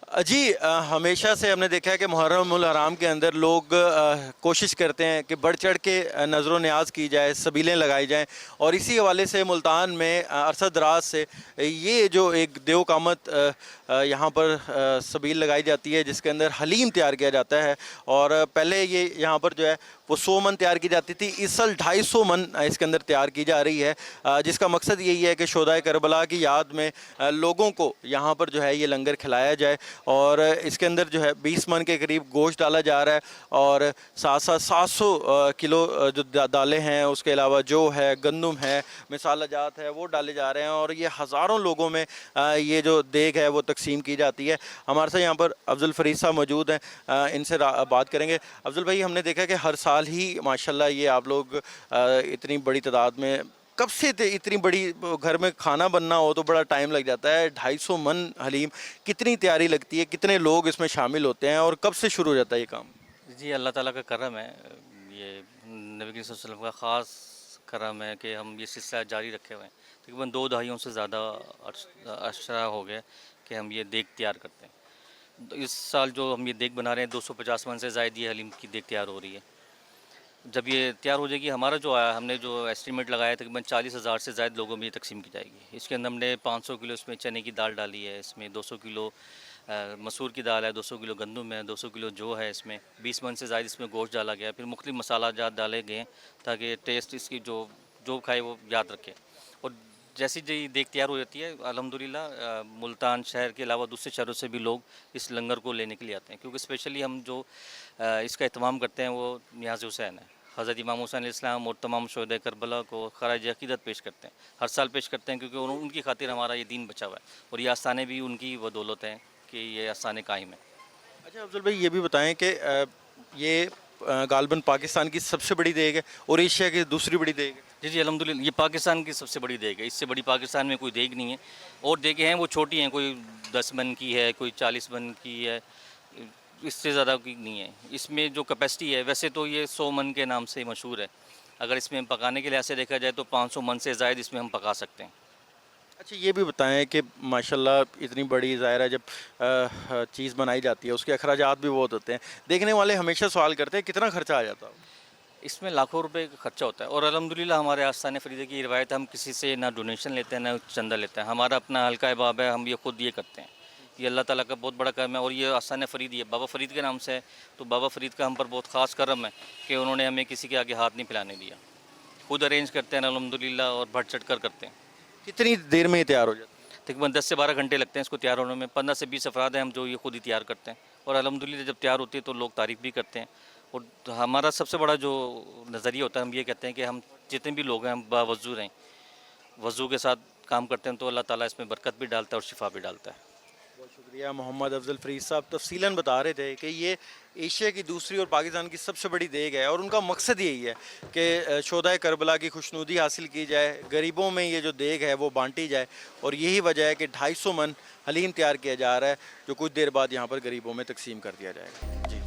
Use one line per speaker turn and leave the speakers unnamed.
जी हमेशा से हमने देखा है कि मुहर्रम उल हराम के अंदर लोग कोशिश करते हैं कि बढ़ चढ़ के नज़र न्याज की जाए, सबीलें लगाई जाएं और इसी हवाले से मुल्तान में अरसा दराज से ये जो एक देव कामत यहाँ पर सबील लगाई जाती है जिसके अंदर हलीम तैयार किया जाता है। और पहले ये यहाँ पर जो है वो 100 मन तैयार की जाती थी, इस साल 250 मन इसके अंदर तैयार की जा रही है, जिसका मकसद यही है कि शोदाए करबला की याद में लोगों को यहाँ पर जो है ये लंगर खिलाया जाए। और इसके अंदर जो है 20 मन के करीब गोश्त डाला जा रहा है और साथ साथ 700 किलो जो दालें हैं, उसके अलावा जो है गंदम है, मिसाला जात है, वो डाले जा रहे हैं और ये हज़ारों लोगों में ये जो देग है वो तकसीम की जाती है। हमारे साथ यहाँ पर अफजल फरीद साहब मौजूद हैं, इनसे बात करेंगे। अफजल भाई, हमने देखा कि हर साल ही माशाल्लाह ये आप लोग इतनी बड़ी तादाद में कब से इतनी बड़ी घर में खाना बनना हो तो बड़ा टाइम लग जाता है, 250 मन हलीम, कितनी तैयारी लगती है, कितने लोग इसमें शामिल होते हैं और कब से शुरू हो जाता है ये काम?
जी, अल्लाह ताला का करम है। ये नबी करीम सल्लल्लाहु अलैहि वसल्लम का ख़ास करम है कि हम ये सिलसिला जारी रखे हुए हैं। तकरीबन 2 दहाइयों से ज़्यादा अरसा हो गया कि हम ये देग तैयार करते हैं। तो इस साल जो हम ये देग बना रहे हैं, 250 मन से ज़ायद ये हलीम की देग तैयार हो रही है। जब ये तैयार हो जाएगी, हमारा जो आया, हमने जो एस्टीमेट लगाया है, तकरीबन 40,000 से ज़ायद लोगों में ये तकसीम की जाएगी। इसके अंदर हमने 500 किलो इसमें चने की दाल डाली है, इसमें 200 किलो मसूर की दाल है, 200 किलो गंदम है, 200 किलो जौ है, इसमें 20 मन से ज़ायद इसमें गोश्त डाला गया है। फिर मुख्तलिफ मसाला जात डाले गए हैं ताकि टेस्ट इसकी जो खाए वो याद रखे। और जैसी जी देग तैयार हो जाती है, अल्हम्दुलिल्लाह मुल्तान शहर के अलावा दूसरे शहरों से भी लोग इस लंगर को लेने के लिए आते हैं, क्योंकि स्पेशली हम जो इसका एहतमाम करते हैं वो नियाज़ हुसैन है। हज़रत इमाम हुसैन अलैहिस्सलाम और तमाम शोहदाए करबला को ख़राज अक़ीदत पेश करते हैं, हर साल पेश करते हैं, क्योंकि उनकी खातिर हमारा ये दीन बचा हुआ है और ये आस्थानें भी उनकी बदौलत हैं कि ये आस्थानें कायम हैं।
अच्छा अफजल भाई, ये भी बताएं कि ये गालबन पाकिस्तान की सबसे बड़ी देग है और एशिया की दूसरी बड़ी देग है?
जी जी, अल्हम्दुलिल्लाह ये पाकिस्तान की सबसे बड़ी देग है। इससे बड़ी पाकिस्तान में कोई देग नहीं है। और देगें हैं वो छोटी हैं, कोई 10 मन की है, कोई 40 मन की है, इससे ज़्यादा की नहीं है। इसमें जो कैपेसिटी है, वैसे तो ये 100 मन के नाम से मशहूर है। अगर इसमें पकाने के लिहाज से देखा जाए तो 500 मन से ज़ायद इसमें हम पका सकते हैं।
अच्छा, ये भी बताएं कि माशाल्लाह इतनी बड़ी ज़ाहिर है जब चीज़ बनाई जाती है उसके अखराजात भी बहुत होते हैं, देखने वाले हमेशा सवाल करते हैं कितना खर्चा आ जाता है?
इसमें लाखों रुपए का खर्चा होता है और अल्हम्दुलिल्लाह हमारे आस्थान फ़रीदे की रिवायत है, हम किसी से ना डोनेशन लेते हैं ना चंदा लेते हैं। हमारा अपना हल्का अहबाब है, हम ये खुद ये करते हैं। ये अल्लाह ताला का बहुत बड़ा करम है और ये आस्थान फ़रीद ये बाबा फ़रीद के नाम से है, तो बाबा फ़रीद का हम पर बहुत ख़ास करम है कि उन्होंने हमें किसी के आगे हाथ नहीं फैलाने दिया। खुद अरेंज करते हैं अल्हम्दुलिल्लाह और बढ़ चढ़ कर करते हैं।
कितनी देर में ये तैयार हो जाता है?
तकरीबन 10 से 12 घंटे लगते हैं इसको तैयार होने में। 15 से 20 अफराद हैं हम जो ये खुद ही तैयार करते हैं और अल्हम्दुलिल्लाह जब तैयार होती है तो लोग तारीफ़ भी करते हैं। और हमारा सबसे बड़ा जो नज़रिया होता है, हम ये कहते हैं कि हम जितने भी लोग हैं हम बावज़ू रहें, वज़ू के साथ काम करते हैं तो अल्लाह ताला इसमें बरकत भी डालता है और शिफा भी डालता है।
बहुत शुक्रिया। मोहम्मद अफजल फरीद साहब तफसीलन बता रहे थे कि ये एशिया की दूसरी और पाकिस्तान की सबसे बड़ी देग है और उनका मकसद यही है कि शोदाए करबला की खुशनुदी हासिल की जाए, गरीबों में ये जो देग है वो बांटी जाए और यही वजह है कि 250 मन हलीम तैयार किया जा रहा है जो कुछ देर बाद यहाँ पर गरीबों में तकसीम कर दिया जाएगा। जी।